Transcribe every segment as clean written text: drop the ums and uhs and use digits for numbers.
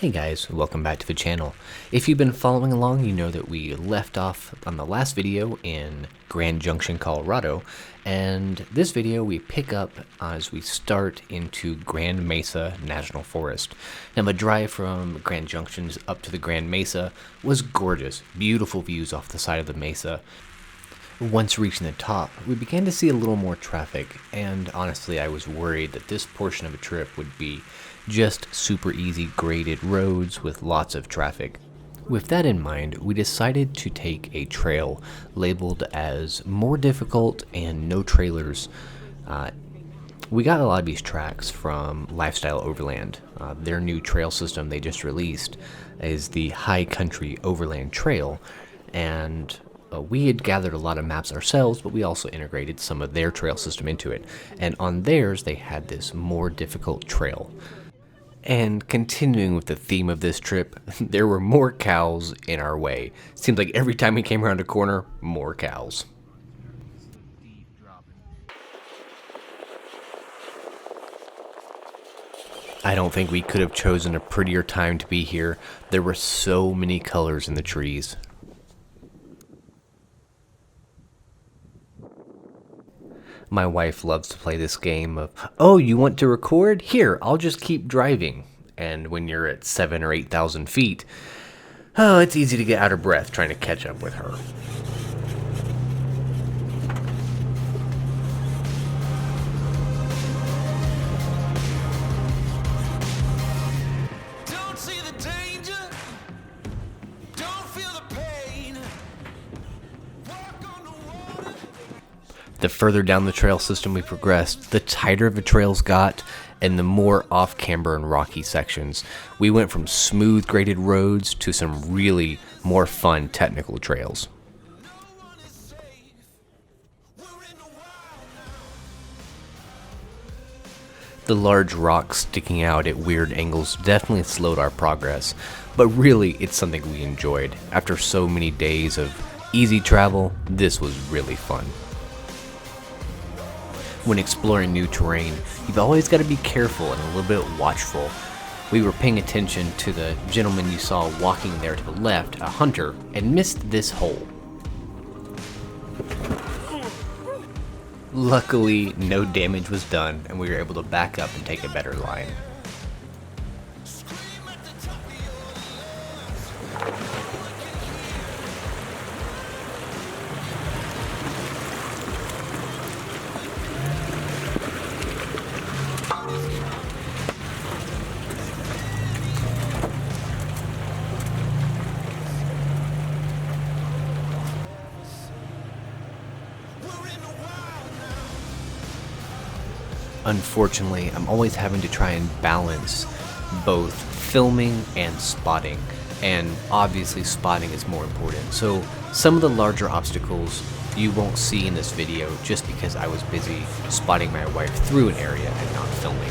Hey guys, welcome back to the channel. If you've been following along, you know that we left off on the last video in Grand Junction, Colorado, and this video we pick up as we start into Grand Mesa National Forest. Now the drive from Grand Junction up to the Grand Mesa was gorgeous, beautiful views off the side of the mesa. Once reaching the top, we began to see a little more traffic, and honestly I was worried that this portion of the trip would be just super easy graded roads with lots of traffic. With that in mind, we decided to take a trail labeled as more difficult and no trailers. We got a lot of these tracks from Lifestyle Overland. Their new trail system they just released is the High Country Overland Trail, and we had gathered a lot of maps ourselves, but we also integrated some of their trail system into it. And on theirs, they had this more difficult trail. And continuing with the theme of this trip, there were more cows in our way. Seems like every time we came around a corner, more cows. I don't think we could have chosen a prettier time to be here. There were so many colors in the trees. My wife loves to play this game of, oh, you want to record? Here, I'll just keep driving. And when you're at 7,000 or 8,000 feet, oh, it's easy to get out of breath trying to catch up with her. Don't see the danger, don't feel the pain. Walk on the water. The further down the trail system we progressed, the tighter the trails got, and the more off-camber and rocky sections. We went from smooth graded roads to some really more fun technical trails. The large rocks sticking out at weird angles definitely slowed our progress, but really it's something we enjoyed. After so many days of easy travel, this was really fun. When exploring new terrain, you've always got to be careful and a little bit watchful. We were paying attention to the gentleman you saw walking there to the left, a hunter, and missed this hole. Luckily, no damage was done, and we were able to back up and take a better line. Unfortunately, I'm always having to try and balance both filming and spotting, and obviously spotting is more important. So some of the larger obstacles you won't see in this video just because I was busy spotting my wife through an area and not filming.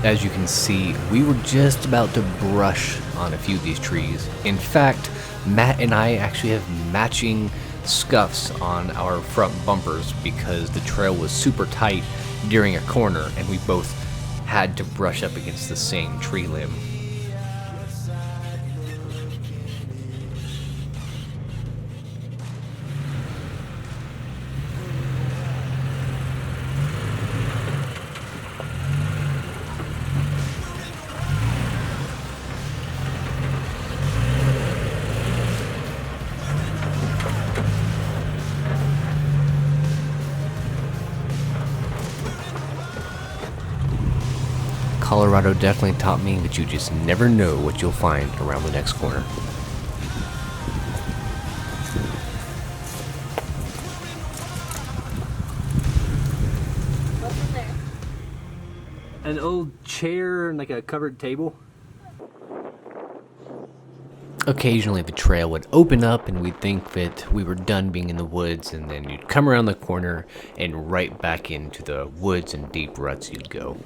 As you can see, we were just about to brush on a few of these trees. In fact, Matt and I actually have matching scuffs on our front bumpers because the trail was super tight during a corner and we both had to brush up against the same tree limb. Colorado definitely taught me that you just never know what you'll find around the next corner. What's in there? An old chair and like a covered table. Occasionally the trail would open up and we'd think that we were done being in the woods, and then you'd come around the corner and right back into the woods and deep ruts you'd go.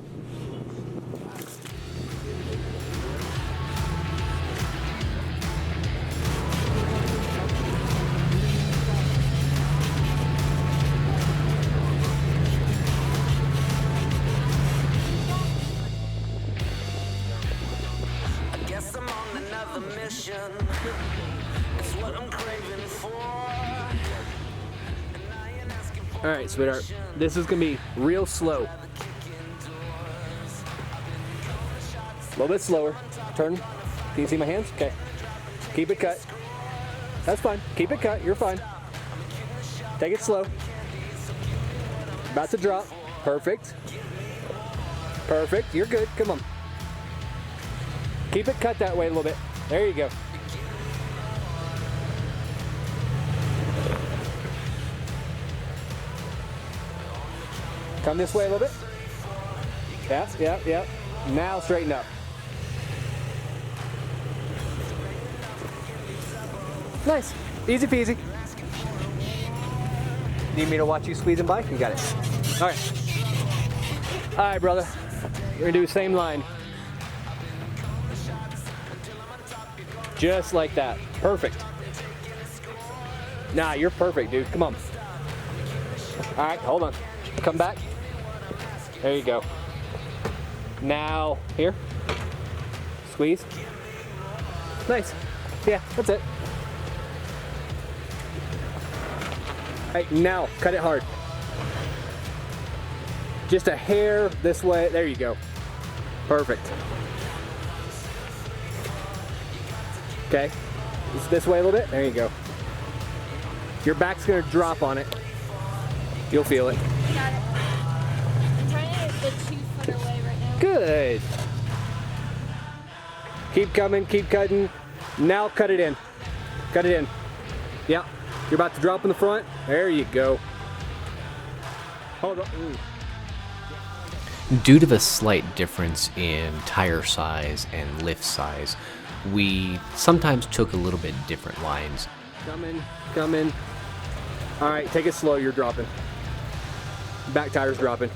All right, sweetheart. This is gonna be real slow. A little bit slower. Turn. Can you see my hands? Okay. Keep it cut. That's fine. Keep it cut. You're fine. Take it slow. About to drop. Perfect. Perfect. You're good. Come on. Keep it cut that way a little bit. There you go. Come this way a little bit. Yep. Now straighten up. Nice. Easy peasy. Need me to watch you squeezing by? You got it. All right. All right, brother. We're gonna do the same line. Just like that. Perfect. Nah, you're perfect, dude. Come on. All right, hold on. Come back. There you go. Now, here. Squeeze. Nice. Yeah, that's it. All right, now, cut it hard. Just a hair this way. There you go. Perfect. Okay. Just this way a little bit. There you go. Your back's gonna drop on it. You'll feel it. Got it. I'm trying to get 2 foot away right now. Good. Keep coming, keep cutting. Now cut it in. Cut it in. Yep. You're about to drop in the front. There you go. Hold on. Ooh. Due to the slight difference in tire size and lift size, we sometimes took a little bit different lines. Come in. All right, take it slow, you're dropping. Back tire's dropping.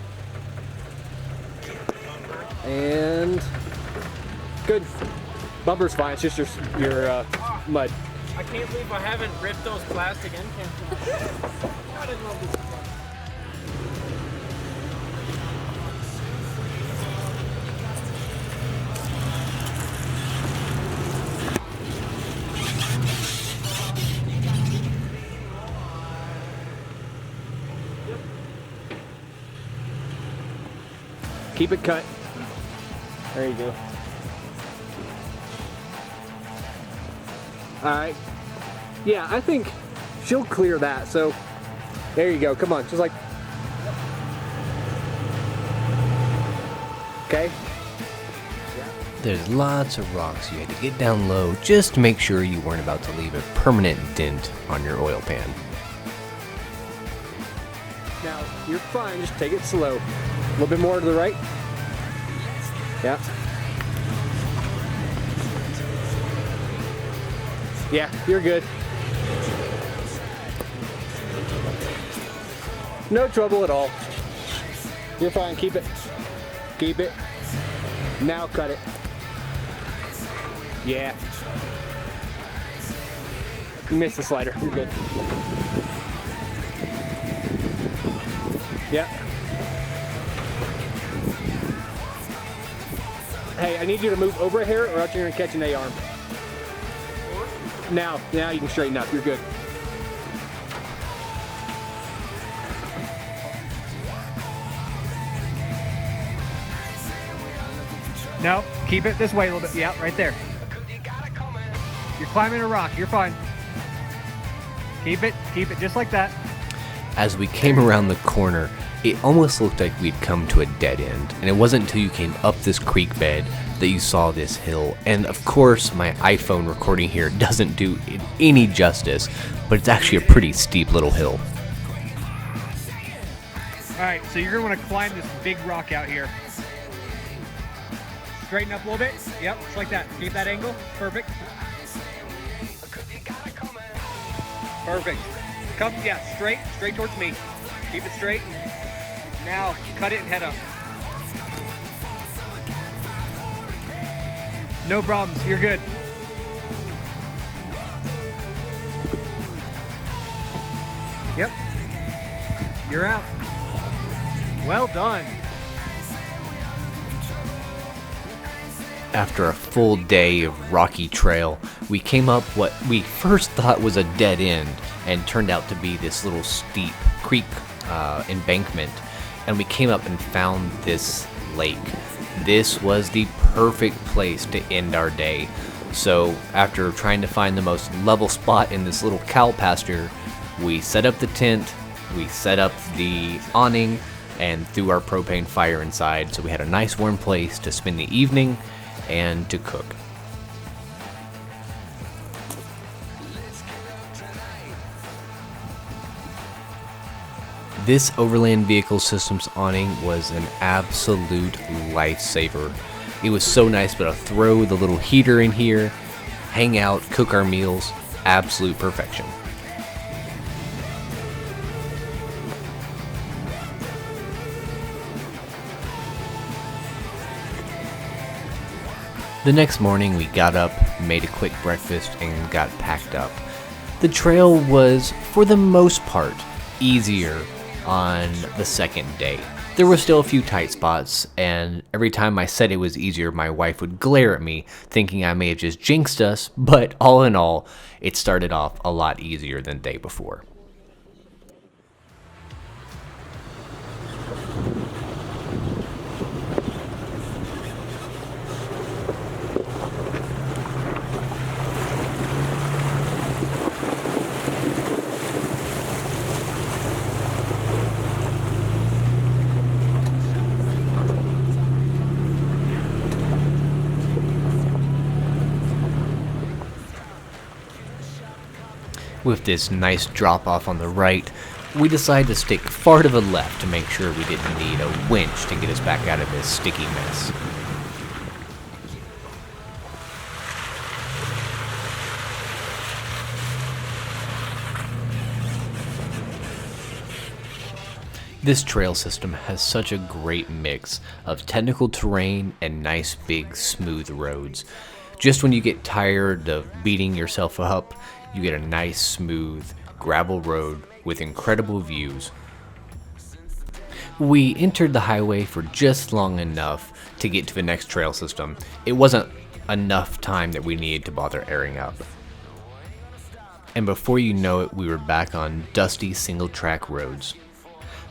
And good. Bumper's fine, it's just your mud. I can't believe I haven't ripped those plastic end caps. God, I love this stuff. Keep it cut. There you go. All right. Yeah, I think she'll clear that. So there you go. Come on, just like. Okay. There's lots of rocks you had to get down low just to make sure you weren't about to leave a permanent dent on your oil pan. Now you're fine. Just take it slow. A little bit more to the right. Yeah. Yeah, you're good. No trouble at all. You're fine. Keep it. Keep it. Now cut it. Yeah. You missed the slider. You're good. Yeah. Hey, I need you to move over a hair or else you're gonna catch an A-arm. Now you can straighten up. You're good. No, keep it this way a little bit. Yeah, right there. You're climbing a rock. You're fine. Keep it just like that. As we came around the corner, it almost looked like we'd come to a dead end, and it wasn't until you came up this creek bed that you saw this hill. And of course, my iPhone recording here doesn't do it any justice, but it's actually a pretty steep little hill. All right, so you're gonna want to climb this big rock out here. Straighten up a little bit. Yep, just like that. Keep that angle. Perfect. Perfect. Come, yeah, straight towards me. Keep it straight. Now, cut it and head up. No problems, you're good. Yep. You're out. Well done. After a full day of rocky trail, we came up what we first thought was a dead end and turned out to be this little steep creek embankment, and we came up and found this lake. This was the perfect place to end our day. So after trying to find the most level spot in this little cow pasture, we set up the tent, we set up the awning, and threw our propane fire inside, so we had a nice warm place to spend the evening and to cook. This Overland Vehicle Systems awning was an absolute lifesaver. It was so nice to be able to throw the little heater in here, hang out, cook our meals, absolute perfection. The next morning we got up, made a quick breakfast, and got packed up. The trail was, for the most part, easier on the second day. There were still a few tight spots, and every time I said it was easier, my wife would glare at me, thinking I may have just jinxed us, but all in all, it started off a lot easier than the day before. With this nice drop off on the right, we decided to stick far to the left to make sure we didn't need a winch to get us back out of this sticky mess. This trail system has such a great mix of technical terrain and nice big smooth roads. Just when you get tired of beating yourself up, you get a nice smooth gravel road with incredible views. We entered the highway for just long enough to get to the next trail system. It wasn't enough time that we needed to bother airing up. And before you know it, we were back on dusty single track roads.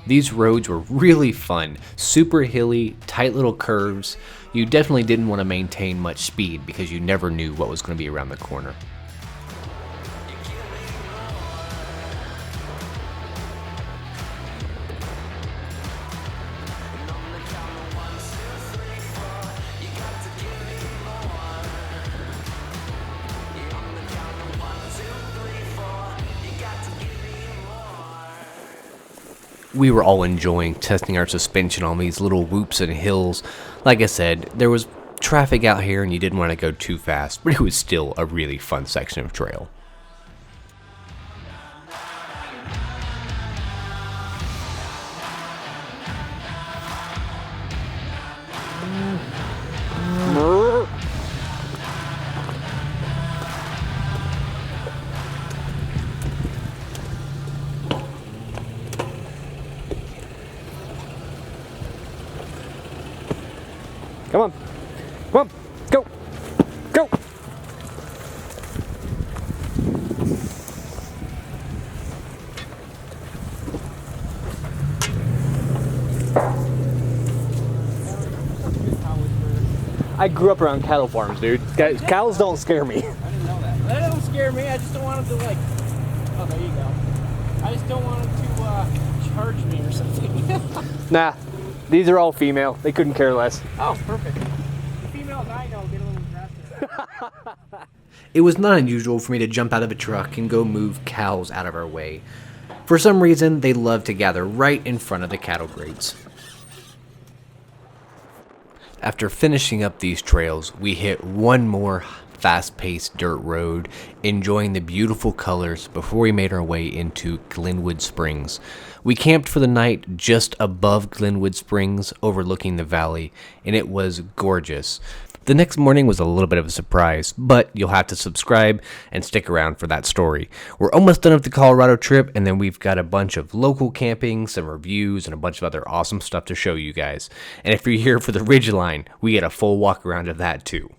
These roads were really fun, super hilly, tight little curves. You definitely didn't want to maintain much speed because you never knew what was going to be around the corner. We were all enjoying testing our suspension on these little whoops and hills. Like I said, there was traffic out here and you didn't want to go too fast, but it was still a really fun section of trail. Come on. Come on. Go. Go. I grew up around cattle farms, dude. Cows don't scare me. I didn't know that. That don't scare me. I just don't want them to like. Oh, there you go. I just don't want them to charge me or something. Nah, these are all female. They couldn't care less. Oh, perfect. The females I know get a little aggressive. It was not unusual for me to jump out of a truck and go move cows out of our way. For some reason, they love to gather right in front of the cattle grates. After finishing up these trails, we hit one more fast-paced dirt road, enjoying the beautiful colors before we made our way into Glenwood Springs. We camped for the night just above Glenwood Springs, overlooking the valley, and it was gorgeous. The next morning was a little bit of a surprise, but you'll have to subscribe and stick around for that story. We're almost done with the Colorado trip, and then we've got a bunch of local camping, some reviews, and a bunch of other awesome stuff to show you guys. And if you're here for the Ridgeline, we get a full walk around of that too.